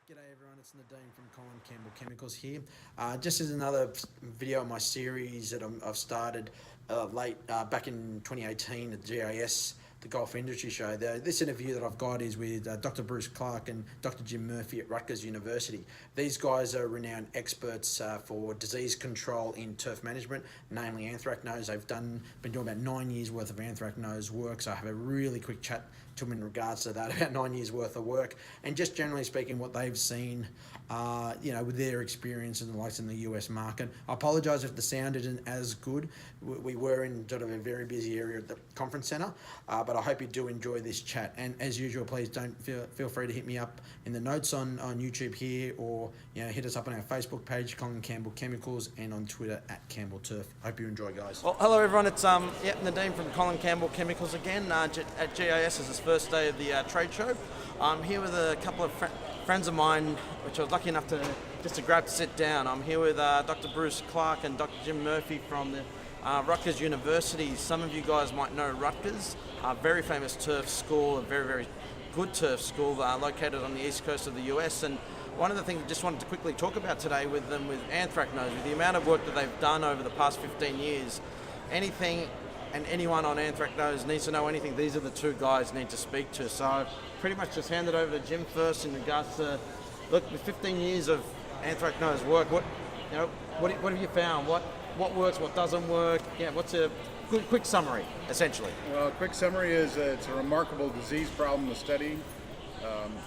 G'day everyone, it's Nadine from Colin Campbell Chemicals here. Just as another video in my series that I've started back in 2018 at GIS, the Golf Industry Show. This interview that I've got is with Dr. Bruce Clarke and Dr. Jim Murphy at Rutgers University. These guys are renowned experts for disease control in turf management, namely anthracnose. They've been doing about 9 years worth of anthracnose work, so I have a really quick chat to them in regards to that, about 9 years worth of work, and just generally speaking what they've seen, with their experience and the likes in the US market. I apologise if the sound isn't as good. We were in sort of a very busy area at the conference centre, but I hope you do enjoy this chat. And as usual, please don't feel free to hit me up in the notes on YouTube here, or hit us up on our Facebook page, Colin Campbell Chemicals, and on Twitter at Campbell Turf. Hope you enjoy, guys. Well, hello everyone. It's Nadine from Colin Campbell Chemicals again at GIS. Is this first day of the trade show. I'm here with a couple of friends of mine, which I was lucky enough to grab to sit down. I'm here with Dr. Bruce Clarke and Dr. Jim Murphy from the Rutgers University. Some of you guys might know Rutgers, a very famous turf school, a very, very good turf school located on the east coast of the US. And one of the things I just wanted to quickly talk about today with them, with anthracnose, with the amount of work that they've done over the past 15 years, anything and anyone on anthracnose needs to know anything, these are the two guys need to speak to. So pretty much just hand it over to Jim first in regards to, look, with 15 years of anthracnose work, what have you found? What works, what doesn't work? Yeah, what's a quick summary, essentially? Well, a quick summary is it's a remarkable disease problem to study.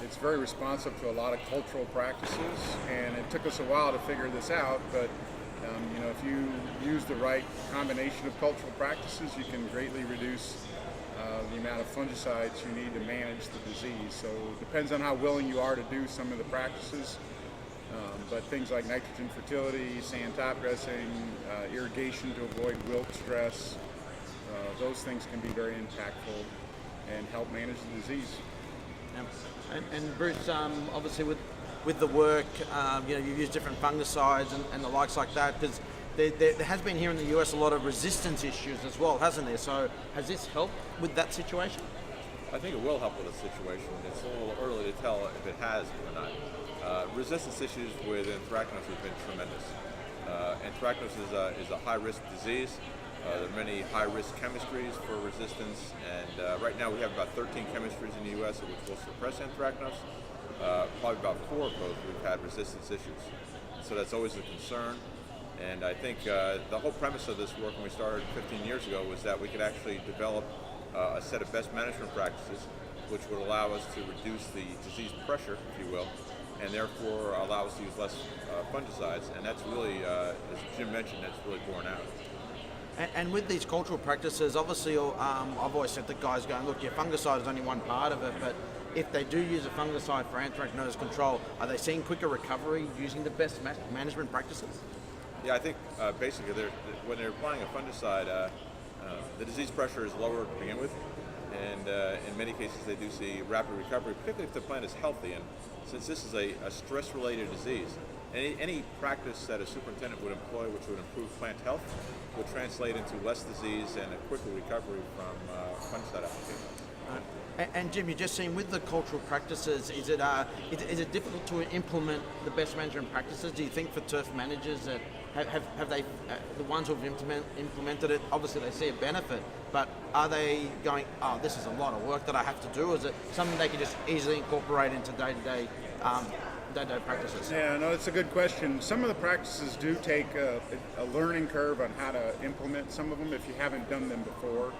It's very responsive to a lot of cultural practices, and it took us a while to figure this out, but if you use the right combination of cultural practices, you can greatly reduce the amount of fungicides you need to manage the disease. So it depends on how willing you are to do some of the practices, but things like nitrogen fertility, sand top dressing, irrigation to avoid wilt stress, those things can be very impactful and help manage the disease. And Bruce, obviously with the work, you've used different fungicides and the likes like that, because there has been here in the US a lot of resistance issues as well, hasn't there? So has this helped with that situation? I think it will help with the situation. It's a little early to tell if it has or not. Resistance issues with anthracnose have been tremendous. Anthracnose is a high-risk disease. There are many high-risk chemistries for resistance, and right now we have about 13 chemistries in the US which will suppress anthracnose. Probably about 4 of those we've had resistance issues. So that's always a concern. And I think the whole premise of this work when we started 15 years ago was that we could actually develop a set of best management practices which would allow us to reduce the disease pressure, if you will, and therefore allow us to use less fungicides. And that's really, as Jim mentioned, that's really borne out. And with these cultural practices, obviously I've always said that guys going, look, your fungicide is only one part of it, but if they do use a fungicide for anthracnose control, are they seeing quicker recovery using the best management practices? Yeah, I think basically when they're applying a fungicide, the disease pressure is lower to begin with, and in many cases they do see rapid recovery, particularly if the plant is healthy. And since this is a stress-related disease, any practice that a superintendent would employ which would improve plant health would translate into less disease and a quicker recovery from fungicide application. And Jim, you just seen with the cultural practices, is it difficult to implement the best management practices? Do you think for turf managers that have they, the ones who have implemented it, obviously they see a benefit, but are they going, oh, this is a lot of work that I have to do? Or is it something they can just easily incorporate into day-to-day practices? Yeah, no, it's a good question. Some of the practices do take a learning curve on how to implement some of them if you haven't done them before.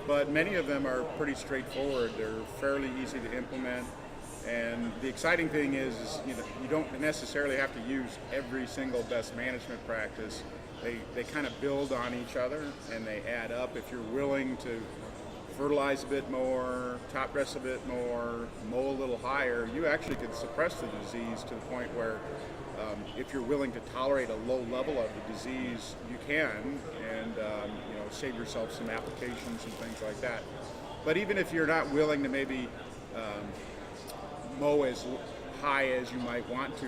But many of them are pretty straightforward. They're fairly easy to implement. And the exciting thing is you don't necessarily have to use every single best management practice. They kind of build on each other and they add up. If you're willing to fertilize a bit more, top dress a bit more, mow a little higher, you actually could suppress the disease to the point where if you're willing to tolerate a low level of the disease, you can, and save yourself some applications and things like that. But even if you're not willing to maybe mow as high as you might want to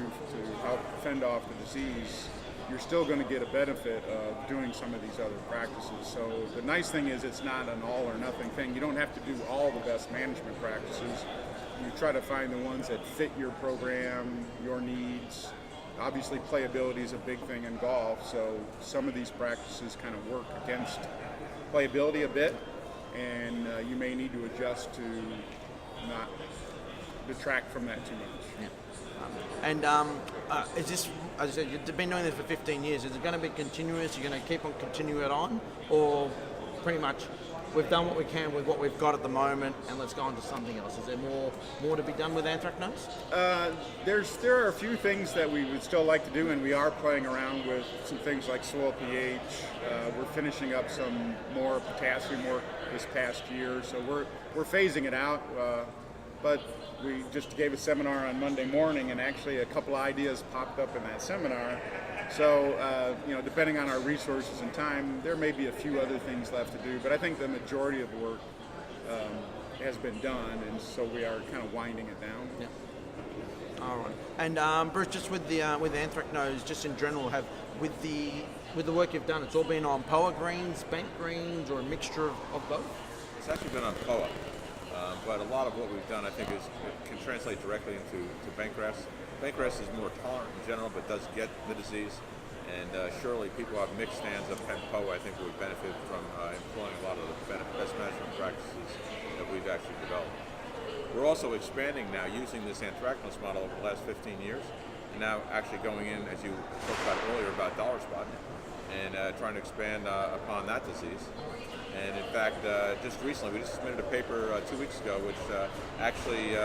help fend off the disease, you're still going to get a benefit of doing some of these other practices. So the nice thing is it's not an all or nothing thing. You don't have to do all the best management practices. you try to find the ones that fit your program, your needs. Obviously, playability is a big thing in golf, so some of these practices kind of work against playability a bit, and you may need to adjust to not detract from that too much. And is this, as I said, you've been doing this for 15 years, is it going to be continuous? You're going to keep on continuing it on? Or pretty much we've done what we can with what we've got at the moment and let's go on to something else? Is there more to be done with anthracnose? There are a few things that we would still like to do, and we are playing around with some things like soil pH. We're finishing up some more potassium work this past year, so we're phasing it out. But we just gave a seminar on Monday morning, and actually a couple ideas popped up in that seminar. So, depending on our resources and time, there may be a few other things left to do, but I think the majority of the work has been done, and so we are kind of winding it down. Yeah. All right. And Bruce, just with anthracnose, just in general, with the work you've done, it's all been on POA greens, bank greens, or a mixture of both? It's actually been on POA. But a lot of what we've done, I think, can translate directly into bankgrass. Bankgrass is more tolerant in general, but does get the disease. And surely people who have mixed stands of Penn POA, I think, would benefit from employing a lot of the best management practices that we've actually developed. We're also expanding now using this anthracnose model over the last 15 years, and now actually going in, as you talked about earlier, about dollar spot, and trying to expand upon that disease. And in fact, just recently, we just submitted a paper 2 weeks ago, which actually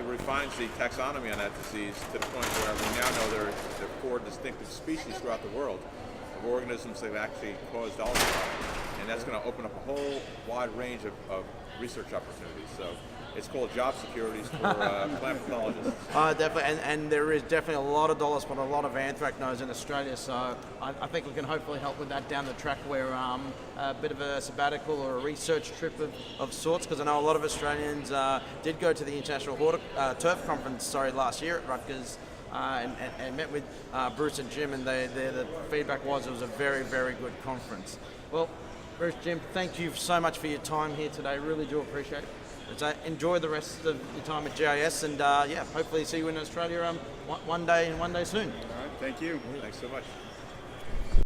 refines the taxonomy on that disease to the point where we now know there are 4 distinctive species throughout the world of organisms that actually cause dollar spot. And that's going to open up a whole wide range of research opportunities. So it's called job securities for plant pathologists. Definitely, and there is definitely a lot of dollar spot, a lot of anthracnose in Australia, so I think we can hopefully help with that down the track where a bit of a sabbatical or a research trip of sorts, because I know a lot of Australians did go to the International Turf Conference last year at Rutgers and met with Bruce and Jim, and the feedback was it was a very, very good conference. Well, Bruce, Jim, thank you so much for your time here today, really do appreciate it. So enjoy the rest of your time at GIS, and hopefully see you in Australia one day soon. All right, thank you. Thanks so much.